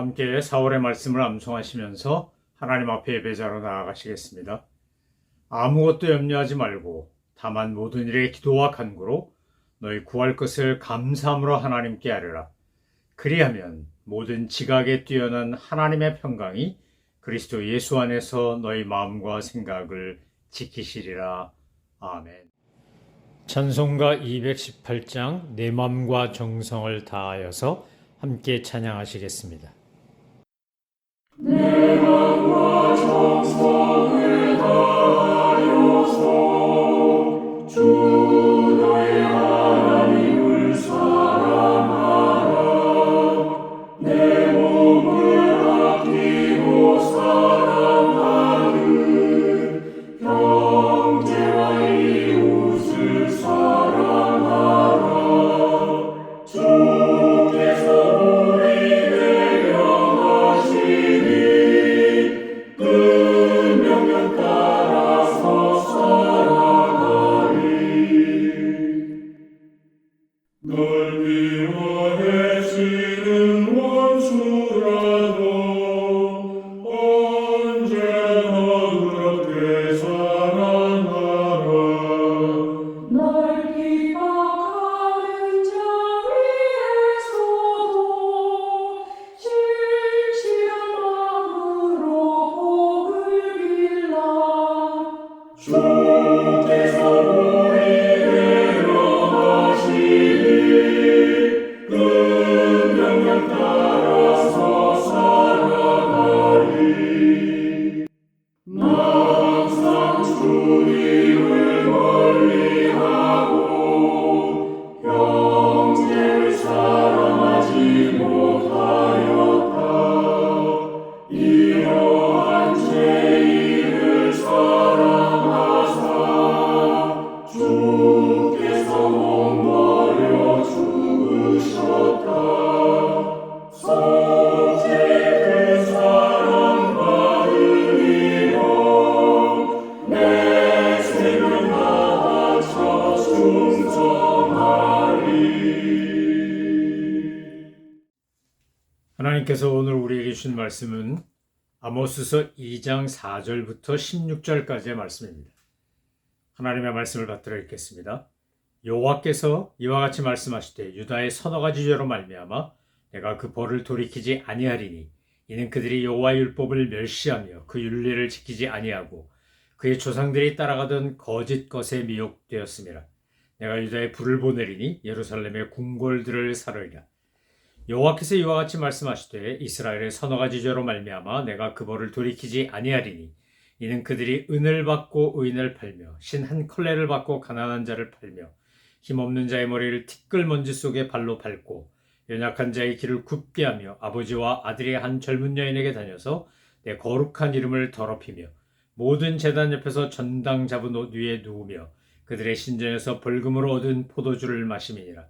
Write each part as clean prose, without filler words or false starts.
함께 4월의 말씀을 암송하시면서 하나님 앞에 예배자로 나아가시겠습니다. 아무것도 염려하지 말고 다만 모든 일에 기도와 간구로 너희 구할 것을 감사함으로 하나님께 아뢰라. 그리하면 모든 지각에 뛰어난 하나님의 평강이 그리스도 예수 안에서 너희 마음과 생각을 지키시리라. 아멘. 찬송가 218장 내 맘과 정성을 다하여서 함께 찬양하시겠습니다. 내 맘과 정성을 다하여서 주 너의 하나님을 사랑하라. 내 몸을 아끼고 사랑하는 형제와 이웃을 사랑하라. 주께서 우리를 명하시니 그 명령 따라서 살아가리. 널 미워해지는 원수라도 언제나 그렇게 사랑하라. 널 핍박하는 자 위에서도 진실한 마음으로 복을 빌라. 주께서 우리를 명하시니 그 명령 따라서 살아가리. 나 항상 주님을 멀리하고 형제를 사랑하지 못하였다. 이러한 죄인을 사랑하사 주께서 몸버려 죽으셨다. 속죄 그 사랑받으리라. 내 생명 다하쳐 충성하리. 하나님께서 오늘 우리에게 주신 말씀은 아모스서 2장 4절부터 16절까지의 말씀입니다. 하나님의 말씀을 받들어 읽겠습니다. 여호와께서 이와 같이 말씀하시되 유다의 서너 가지 죄로 말미암아 내가 그 벌을 돌이키지 아니하리니 이는 그들이 여호와의 율법을 멸시하며 그 율례를 지키지 아니하고 그의 조상들이 따라가던 거짓 것에 미혹되었음이라. 내가 유다에 불을 보내리니 예루살렘의 궁궐들을 사르리라. 여호와께서 이와 같이 말씀하시되 이스라엘의 서너 가지 죄로 말미암아 내가 그 벌을 돌이키지 아니하리니 이는 그들이 은을 받고 의인을 팔며 신 한 컬레를 받고 가난한 자를 팔며 힘없는 자의 머리를 티끌먼지 속에 발로 밟고 연약한 자의 길을 굽게 하며 아버지와 아들이 한 젊은 여인에게 다녀서 내 거룩한 이름을 더럽히며 모든 제단 옆에서 전당 잡은 옷 위에 누우며 그들의 신전에서 벌금으로 얻은 포도주를 마심이니라.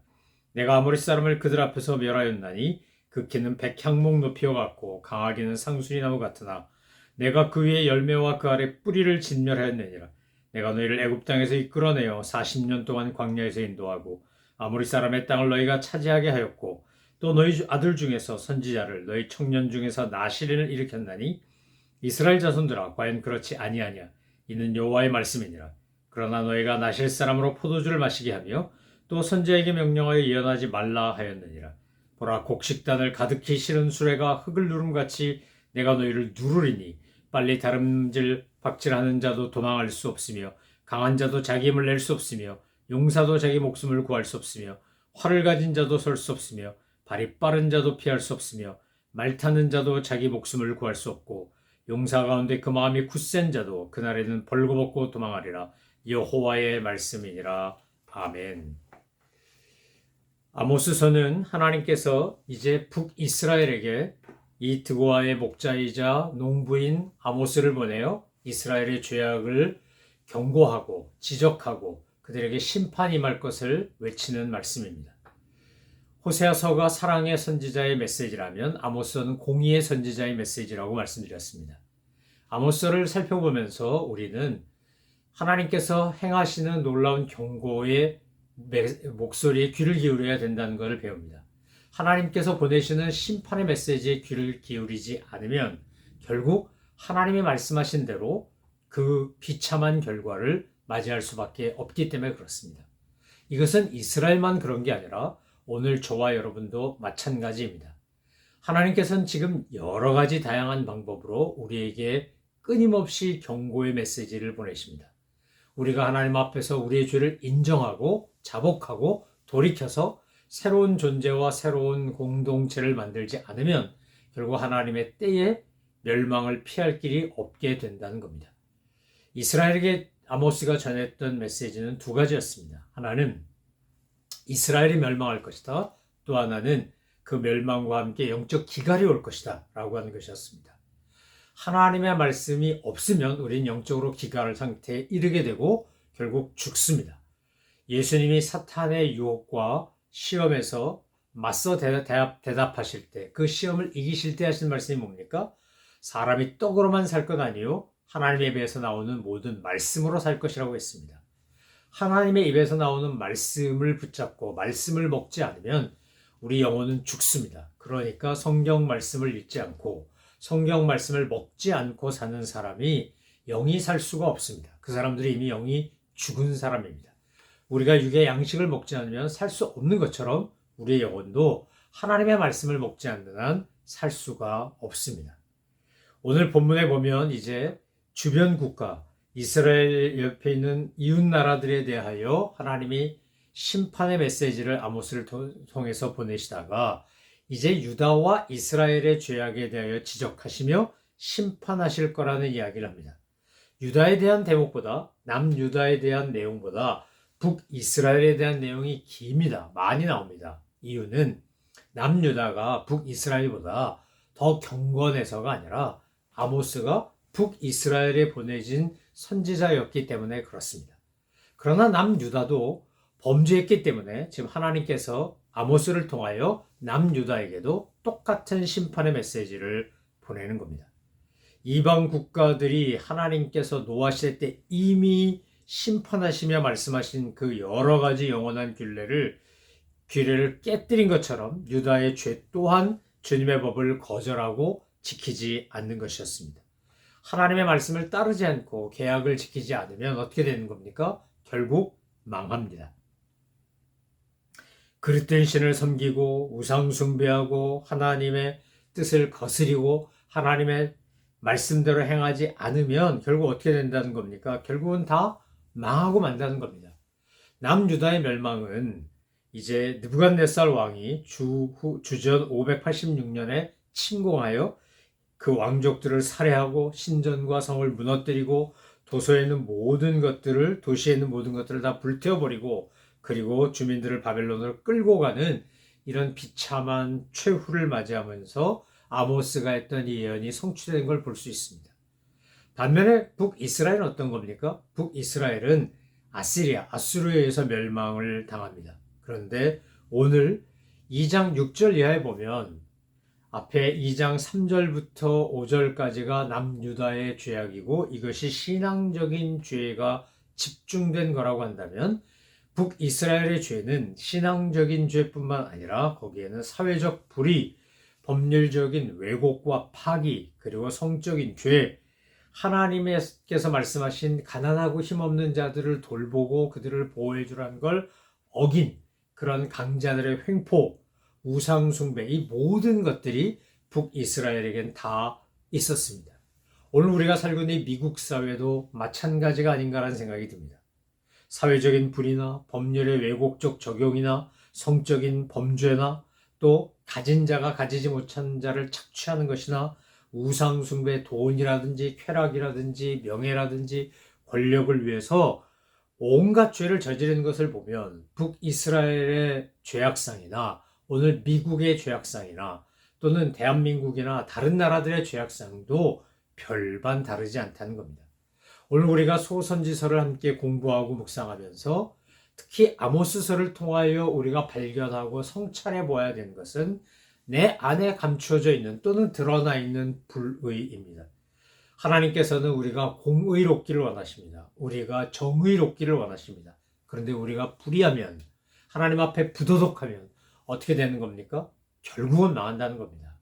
내가 아모리 사람을 그들 앞에서 멸하였나니 그 키는 백향목 높이와 같고 강하기는 상수리 나무 같으나 내가 그 위에 열매와 그 아래 뿌리를 진멸하였느니라. 내가 너희를 애굽 땅에서 이끌어내어 40년 동안 광야에서 인도하고 아모리 사람의 땅을 너희가 차지하게 하였고 또 너희 아들 중에서 선지자를 너희 청년 중에서 나시린을 일으켰나니 이스라엘 자손들아 과연 그렇지 아니하냐. 이는 여호와의 말씀이니라. 그러나 너희가 나실 사람으로 포도주를 마시게 하며 또 선지자에게 명령하여 예언하지 말라 하였느니라. 보라 곡식단을 가득히 실은 수레가 흙을 누름같이 내가 너희를 누르리니 빨리 다름질 박질하는 자도 도망할 수 없으며 강한 자도 자기 힘을 낼 수 없으며 용사도 자기 목숨을 구할 수 없으며 활을 가진 자도 설 수 없으며 발이 빠른 자도 피할 수 없으며 말 타는 자도 자기 목숨을 구할 수 없고 용사 가운데 그 마음이 굳센 자도 그날에는 벌거벗고 도망하리라. 여호와의 말씀이니라. 아멘. 아모스서는 하나님께서 이제 북이스라엘에게 이 드고아의 목자이자 농부인 아모스를 보내어 이스라엘의 죄악을 경고하고 지적하고 그들에게 심판이 임할 것을 외치는 말씀입니다. 호세아서가 사랑의 선지자의 메시지라면 아모스는 공의의 선지자의 메시지라고 말씀드렸습니다. 아모스를 살펴보면서 우리는 하나님께서 행하시는 놀라운 경고의 목소리에 귀를 기울여야 된다는 것을 배웁니다. 하나님께서 보내시는 심판의 메시지에 귀를 기울이지 않으면 결국 하나님이 말씀하신 대로 그 비참한 결과를 맞이할 수밖에 없기 때문에 그렇습니다. 이것은 이스라엘만 그런 게 아니라 오늘 저와 여러분도 마찬가지입니다. 하나님께서는 지금 여러 가지 다양한 방법으로 우리에게 끊임없이 경고의 메시지를 보내십니다. 우리가 하나님 앞에서 우리의 죄를 인정하고 자복하고 돌이켜서 새로운 존재와 새로운 공동체를 만들지 않으면 결국 하나님의 때에 멸망을 피할 길이 없게 된다는 겁니다. 이스라엘에게 아모스가 전했던 메시지는 두 가지였습니다. 하나는 이스라엘이 멸망할 것이다. 또 하나는 그 멸망과 함께 영적 기갈이 올 것이다 라고 하는 것이었습니다. 하나님의 말씀이 없으면 우리는 영적으로 기갈 상태에 이르게 되고 결국 죽습니다. 예수님이 사탄의 유혹과 시험에서 맞서 대답하실 때, 그 시험을 이기실 때 하신 말씀이 뭡니까? 사람이 떡으로만 살 것 아니요 하나님의 입에서 나오는 모든 말씀으로 살 것이라고 했습니다. 하나님의 입에서 나오는 말씀을 붙잡고 말씀을 먹지 않으면 우리 영혼은 죽습니다. 그러니까 성경 말씀을 읽지 않고 성경 말씀을 먹지 않고 사는 사람이 영이 살 수가 없습니다. 그 사람들이 이미 영이 죽은 사람입니다. 우리가 육의 양식을 먹지 않으면 살 수 없는 것처럼 우리의 영혼도 하나님의 말씀을 먹지 않는 한 살 수가 없습니다. 오늘 본문에 보면 이제 주변 국가, 이스라엘 옆에 있는 이웃 나라들에 대하여 하나님이 심판의 메시지를 아모스를 통해서 보내시다가 이제 유다와 이스라엘의 죄악에 대하여 지적하시며 심판하실 거라는 이야기를 합니다. 유다에 대한 대목보다 남유다에 대한 내용보다 북이스라엘에 대한 내용이 깁니다. 많이 나옵니다. 이유는 남유다가 북이스라엘보다 더 경건해서가 아니라 아모스가 북이스라엘에 보내진 선지자였기 때문에 그렇습니다. 그러나 남유다도 범죄했기 때문에 지금 하나님께서 아모스를 통하여 남유다에게도 똑같은 심판의 메시지를 보내는 겁니다. 이방 국가들이 하나님께서 노하실 때 이미 심판하시며 말씀하신 그 여러 가지 영원한 규례를 깨뜨린 것처럼 유다의 죄 또한 주님의 법을 거절하고 지키지 않는 것이었습니다. 하나님의 말씀을 따르지 않고 계약을 지키지 않으면 어떻게 되는 겁니까? 결국 망합니다. 그릇된 신을 섬기고 우상 숭배하고 하나님의 뜻을 거스리고 하나님의 말씀대로 행하지 않으면 결국 어떻게 된다는 겁니까? 결국은 다 망하고 만다는 겁니다. 남유다의 멸망은 이제 느부갓네살 왕이 주전 586년에 침공하여 그 왕족들을 살해하고 신전과 성을 무너뜨리고 도시에 있는 모든 것들을 다 불태워버리고 그리고 주민들을 바벨론으로 끌고 가는 이런 비참한 최후를 맞이하면서 아모스가 했던 이 예언이 성취된 걸 볼 수 있습니다. 반면에 북이스라엘은 어떤 겁니까? 북이스라엘은 아수르에 의해서 멸망을 당합니다. 그런데 오늘 2장 6절 이하에 보면 앞에 2장 3절부터 5절까지가 남유다의 죄악이고 이것이 신앙적인 죄가 집중된 거라고 한다면 북이스라엘의 죄는 신앙적인 죄뿐만 아니라 거기에는 사회적 불의, 법률적인 왜곡과 파기, 그리고 성적인 죄, 하나님께서 말씀하신 가난하고 힘없는 자들을 돌보고 그들을 보호해 주라는 걸 어긴 그런 강자들의 횡포, 우상숭배, 이 모든 것들이 북이스라엘에겐 다 있었습니다. 오늘 우리가 살고 있는 미국 사회도 마찬가지가 아닌가라는 생각이 듭니다. 사회적인 불의나 법률의 왜곡적 적용이나 성적인 범죄나 또 가진 자가 가지지 못한 자를 착취하는 것이나 우상숭배, 돈이라든지 쾌락이라든지 명예라든지 권력을 위해서 온갖 죄를 저지르는 것을 보면 북이스라엘의 죄악상이나 오늘 미국의 죄악상이나 또는 대한민국이나 다른 나라들의 죄악상도 별반 다르지 않다는 겁니다. 오늘 우리가 소선지서를 함께 공부하고 묵상하면서 특히 아모스서를 통하여 우리가 발견하고 성찰해 보아야 되는 것은 내 안에 감추어져 있는 또는 드러나 있는 불의입니다. 하나님께서는 우리가 공의롭기를 원하십니다. 우리가 정의롭기를 원하십니다. 그런데 우리가 불의하면 하나님 앞에 부도덕하면 어떻게 되는 겁니까? 결국은 망한다는 겁니다.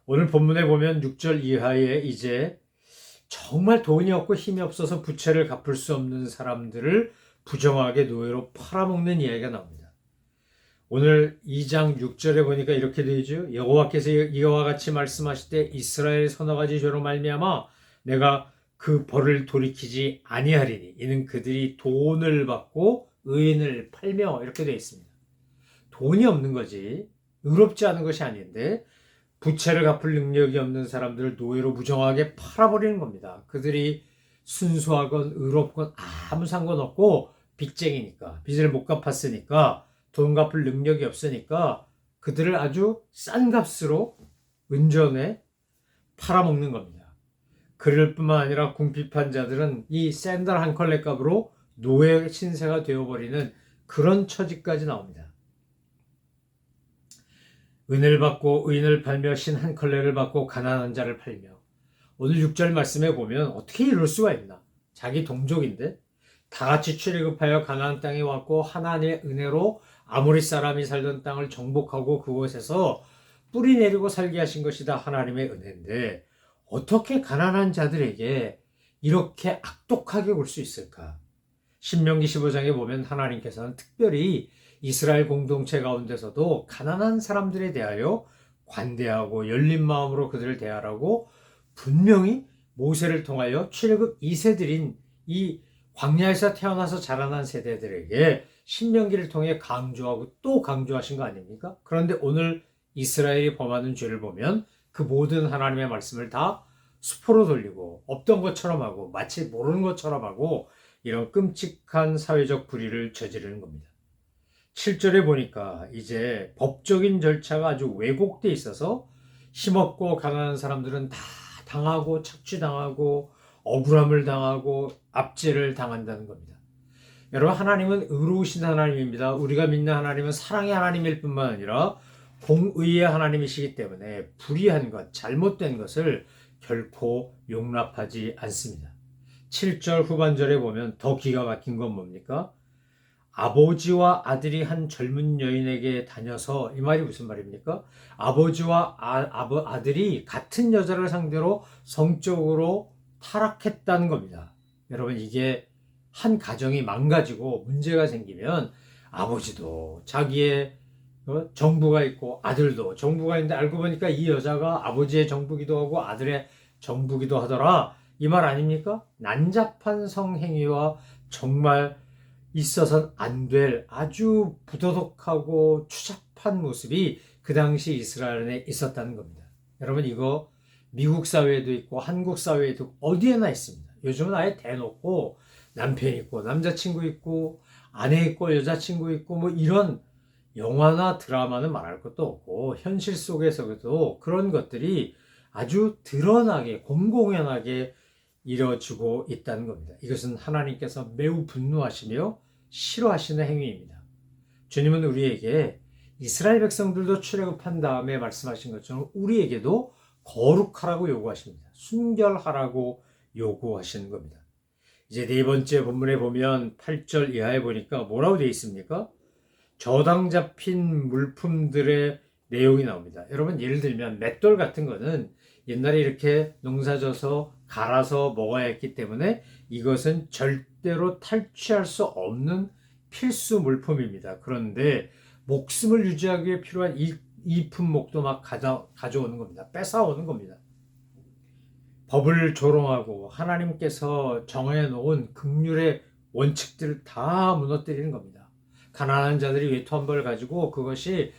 오늘 본문에 보면 6절 이하에 이제 정말 돈이 없고 힘이 없어서 부채를 갚을 수 없는 사람들을 부정하게 노예로 팔아먹는 이야기가 나옵니다. 오늘 2장 6절에 보니까 이렇게 되죠. 여호와께서 이와 같이 말씀하실 때 이스라엘 서너 가지 죄로 말미암아 내가 그 벌을 돌이키지 아니하리니 이는 그들이 돈을 받고 의인을 팔며 이렇게 되어 있습니다. 돈이 없는 거지 의롭지 않은 것이 아닌데 부채를 갚을 능력이 없는 사람들을 노예로 부정하게 팔아버리는 겁니다. 그들이 순수하건 의롭건 아무 상관없고 빚쟁이니까 빚을 못 갚았으니까 돈 갚을 능력이 없으니까 그들을 아주 싼 값으로 은전에 팔아먹는 겁니다. 그럴 뿐만 아니라 궁핍한 자들은 이 샌들 한 컬레 값으로 노예 신세가 되어버리는 그런 처지까지 나옵니다. 은을 받고 의인을 팔며 신 한 컬레를 받고 가난한 자를 팔며 오늘 6절 말씀에 보면 어떻게 이럴 수가 있나? 자기 동족인데 다 같이 출애굽하여 가나안 땅에 왔고 하나님의 은혜로 아모리 사람이 살던 땅을 정복하고 그곳에서 뿌리 내리고 살게 하신 것이다. 하나님의 은혜인데 어떻게 가난한 자들에게 이렇게 악독하게 굴 수 있을까? 신명기 15장에 보면 하나님께서는 특별히 이스라엘 공동체 가운데서도 가난한 사람들에 대하여 관대하고 열린 마음으로 그들을 대하라고 분명히 모세를 통하여 출애굽 2세들인 이 광야에서 태어나서 자라난 세대들에게 신명기를 통해 강조하고 또 강조하신 거 아닙니까? 그런데 오늘 이스라엘이 범하는 죄를 보면 그 모든 하나님의 말씀을 다 수포로 돌리고 없던 것처럼 하고 마치 모르는 것처럼 하고 이런 끔찍한 사회적 불의를 저지르는 겁니다. 7절에 보니까 이제 법적인 절차가 아주 왜곡돼 있어서 힘없고 가난한 사람들은 다 당하고 착취당하고 억울함을 당하고 압제를 당한다는 겁니다. 여러분 하나님은 의로우신 하나님입니다. 우리가 믿는 하나님은 사랑의 하나님일 뿐만 아니라 공의의 하나님이시기 때문에 불의한 것, 잘못된 것을 결코 용납하지 않습니다. 7절 후반절에 보면 더 기가 막힌 건 뭡니까? 아버지와 아들이 한 젊은 여인에게 다녀서 이 말이 무슨 말입니까? 아버지와 아들이 같은 여자를 상대로 성적으로 타락했다는 겁니다. 여러분 이게 한 가정이 망가지고 문제가 생기면 아버지도 자기의 정부가 있고 아들도 정부가 있는데 알고 보니까 이 여자가 아버지의 정부기도 하고 아들의 정부기도 하더라. 이 말 아닙니까? 난잡한 성행위와 정말 있어서는 안 될 아주 부도덕하고 추잡한 모습이 그 당시 이스라엘에 있었다는 겁니다. 여러분 이거 미국 사회에도 있고 한국 사회에도 어디에나 있습니다. 요즘은 아예 대놓고 남편 있고 남자친구 있고 아내 있고 여자친구 있고 뭐 이런 영화나 드라마는 말할 것도 없고 현실 속에서도 그런 것들이 아주 드러나게 공공연하게 이뤄지고 있다는 겁니다. 이것은 하나님께서 매우 분노하시며 싫어하시는 행위입니다. 주님은 우리에게 이스라엘 백성들도 출애굽한 다음에 말씀하신 것처럼 우리에게도 거룩하라고 요구하십니다. 순결하라고 요구하시는 겁니다. 이제 네 번째 본문에 보면 8절 이하에 보니까 뭐라고 되어 있습니까? 저당 잡힌 물품들의 내용이 나옵니다. 여러분 예를 들면 맷돌 같은 거는 옛날에 이렇게 농사져서 갈아서 먹어야 했기 때문에 이것은 절대로 탈취할 수 없는 필수 물품입니다. 그런데 목숨을 유지하기 위해 필요한 이 품목도 막 가져오는 겁니다. 뺏어오는 겁니다. 법을 조롱하고 하나님께서 정해놓은 긍휼의 원칙들을 다 무너뜨리는 겁니다. 가난한 자들이 외투 한 벌 가지고 그것이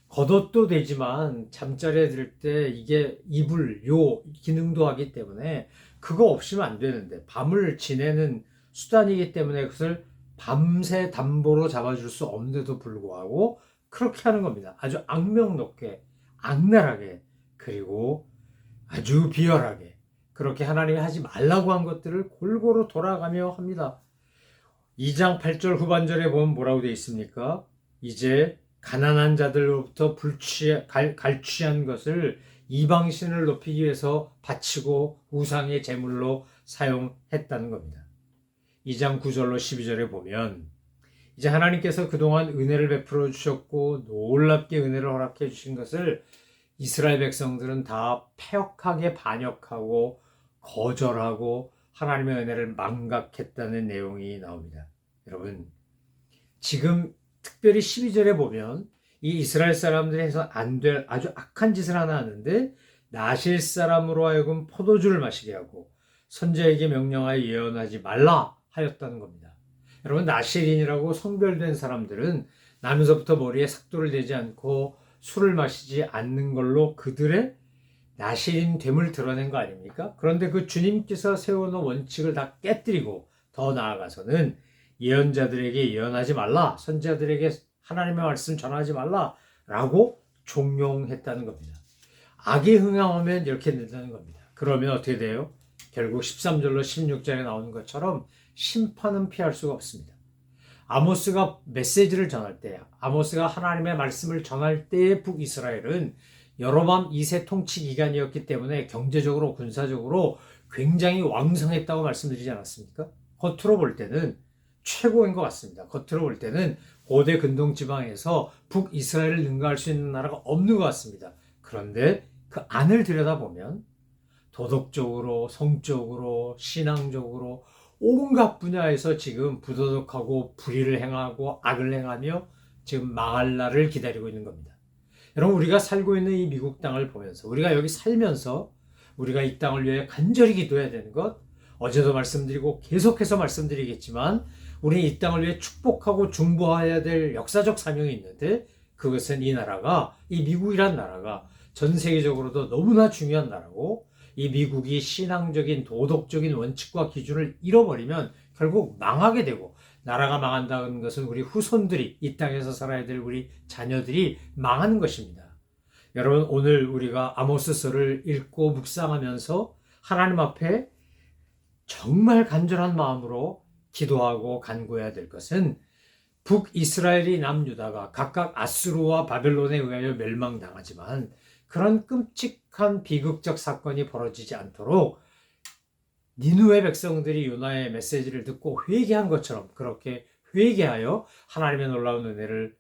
겉옷도 되지만 잠자리에 들 때 이게 이불, 요 기능도 하기 때문에 그거 없이면 안 되는데 밤을 지내는 수단이기 때문에 그것을 밤새 담보로 잡아줄 수 없는데도 불구하고 그렇게 하는 겁니다. 아주 악명 높게, 악랄하게, 그리고 아주 비열하게 그렇게 하나님이 하지 말라고 한 것들을 골고루 돌아가며 합니다. 2장 8절 후반절에 보면 뭐라고 되어 있습니까? 이제 가난한 자들로부터 갈취한 것을 이방신을 높이기 위해서 바치고 우상의 제물로 사용했다는 겁니다. 2장 9절로 12절에 보면 이제 하나님께서 그동안 은혜를 베풀어 주셨고 놀랍게 은혜를 허락해 주신 것을 이스라엘 백성들은 다 패역하게 반역하고 거절하고 하나님의 은혜를 망각했다는 내용이 나옵니다. 여러분, 지금 특별히 12절에 보면 이 이스라엘 사람들이 해서 안 될 아주 악한 짓을 하나 하는데, 나실 사람으로 하여금 포도주를 마시게 하고 선지자에게 명령하여 예언하지 말라 하였다는 겁니다. 여러분, 나실인이라고 성별된 사람들은 나면서부터 머리에 삭도를 대지 않고 술을 마시지 않는 걸로 그들의 나실인 됨을 드러낸 거 아닙니까? 그런데 그 주님께서 세워놓은 원칙을 다 깨뜨리고 더 나아가서는 예언자들에게 예언하지 말라, 선지자들에게 하나님의 말씀 전하지 말라라고 종용했다는 겁니다. 악에 흥하면 이렇게 된다는 겁니다. 그러면 어떻게 돼요? 결국 13절로 16절에 나오는 것처럼 심판은 피할 수가 없습니다. 아모스가 메시지를 전할 때, 아모스가 하나님의 말씀을 전할 때의 북이스라엘은 여로밤 2세 통치 기간이었기 때문에 경제적으로 군사적으로 굉장히 왕성했다고 말씀드리지 않았습니까? 겉으로 볼 때는 최고인 것 같습니다. 겉으로 볼 때는 고대 근동 지방에서 북이스라엘을 능가할 수 있는 나라가 없는 것 같습니다. 그런데 그 안을 들여다보면 도덕적으로, 성적으로, 신앙적으로 온갖 분야에서 지금 부도덕하고 불의를 행하고 악을 행하며 지금 망할 날을 기다리고 있는 겁니다. 여러분, 우리가 살고 있는 이 미국 땅을 보면서, 우리가 여기 살면서 우리가 이 땅을 위해 간절히 기도해야 되는 것, 어제도 말씀드리고 계속해서 말씀드리겠지만 우리는 이 땅을 위해 축복하고 중보해야 될 역사적 사명이 있는데, 그것은 이 나라가, 이 미국이란 나라가 전 세계적으로도 너무나 중요한 나라고, 이 미국이 신앙적인 도덕적인 원칙과 기준을 잃어버리면 결국 망하게 되고, 나라가 망한다는 것은 우리 후손들이, 이 땅에서 살아야 될 우리 자녀들이 망하는 것입니다. 여러분, 오늘 우리가 아모스서를 읽고 묵상하면서 하나님 앞에 정말 간절한 마음으로 기도하고 간구해야 될 것은, 북이스라엘이 남유다가 각각 아수르와 바벨론에 의하여 멸망당하지만 그런 끔찍한 비극적 사건이 벌어지지 않도록 니느웨 백성들이 요나의 메시지를 듣고 회개한 것처럼 그렇게 회개하여 하나님의 놀라운 은혜를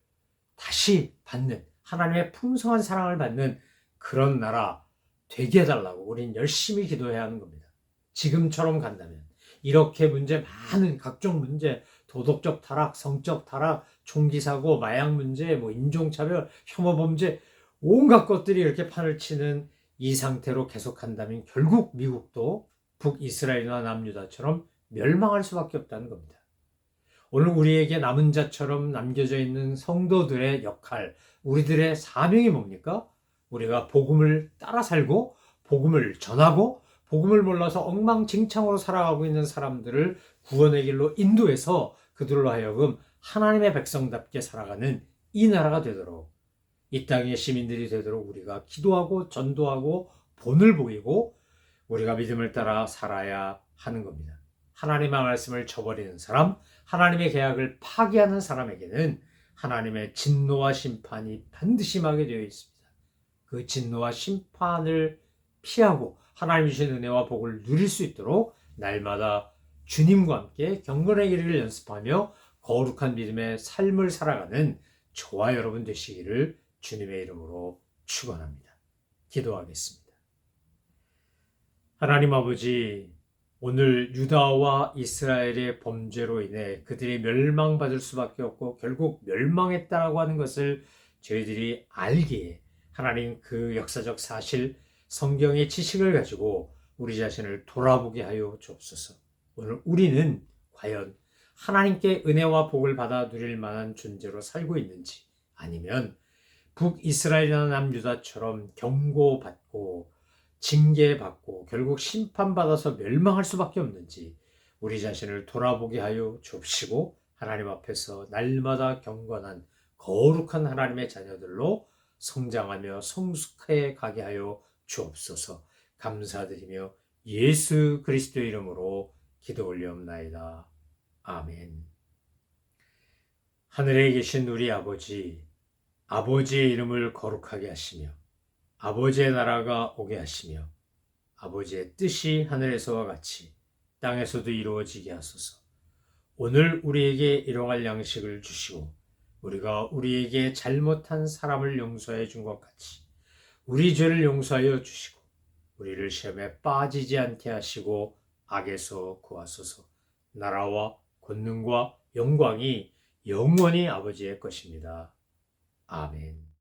다시 받는, 하나님의 풍성한 사랑을 받는 그런 나라 되게 해달라고 우린 열심히 기도해야 하는 겁니다. 지금처럼 간다면 이렇게 많은 각종 문제, 도덕적 타락, 성적 타락, 총기사고, 마약 문제, 인종차별, 혐오범죄, 온갖 것들이 이렇게 판을 치는 이 상태로 계속한다면 결국 미국도 북이스라엘이나 남유다처럼 멸망할 수밖에 없다는 겁니다. 오늘 우리에게 남은 자처럼 남겨져 있는 성도들의 역할, 우리들의 사명이 뭡니까? 우리가 복음을 따라 살고 복음을 전하고 복음을 몰라서 엉망진창으로 살아가고 있는 사람들을 구원의 길로 인도해서 그들로 하여금 하나님의 백성답게 살아가는 이 나라가 되도록, 이 땅의 시민들이 되도록 우리가 기도하고 전도하고 본을 보이고 우리가 믿음을 따라 살아야 하는 겁니다. 하나님의 말씀을 저버리는 사람, 하나님의 계약을 파기하는 사람에게는 하나님의 진노와 심판이 반드시 임하게 되어 있습니다. 그 진노와 심판을 피하고 하나님 주신 은혜와 복을 누릴 수 있도록 날마다 주님과 함께 경건의 길을 연습하며 거룩한 믿음의 삶을 살아가는 저와 여러분 되시기를 주님의 이름으로 축원합니다. 기도하겠습니다. 하나님 아버지, 오늘 유다와 이스라엘의 범죄로 인해 그들이 멸망받을 수밖에 없고 결국 멸망했다고 하는 것을 저희들이 알기에 하나님 그 역사적 사실, 성경의 지식을 가지고 우리 자신을 돌아보게 하여 주옵소서. 오늘 우리는 과연 하나님께 은혜와 복을 받아 누릴 만한 존재로 살고 있는지, 아니면 북이스라엘이나 남유다처럼 경고받고 징계받고 결국 심판받아서 멸망할 수밖에 없는지 우리 자신을 돌아보게 하여 주옵시고, 하나님 앞에서 날마다 경건한 거룩한 하나님의 자녀들로 성장하며 성숙해 가게 하여 주옵소서. 감사드리며 예수 그리스도의 이름으로 기도 올리옵나이다. 아멘. 하늘에 계신 우리 아버지, 아버지의 이름을 거룩하게 하시며 아버지의 나라가 오게 하시며 아버지의 뜻이 하늘에서와 같이 땅에서도 이루어지게 하소서. 오늘 우리에게 일용할 양식을 주시고 우리가 우리에게 잘못한 사람을 용서해 준 것 같이 우리 죄를 용서하여 주시고 우리를 시험에 빠지지 않게 하시고 악에서 구하소서. 나라와 권능과 영광이 영원히 아버지의 것입니다. 아멘.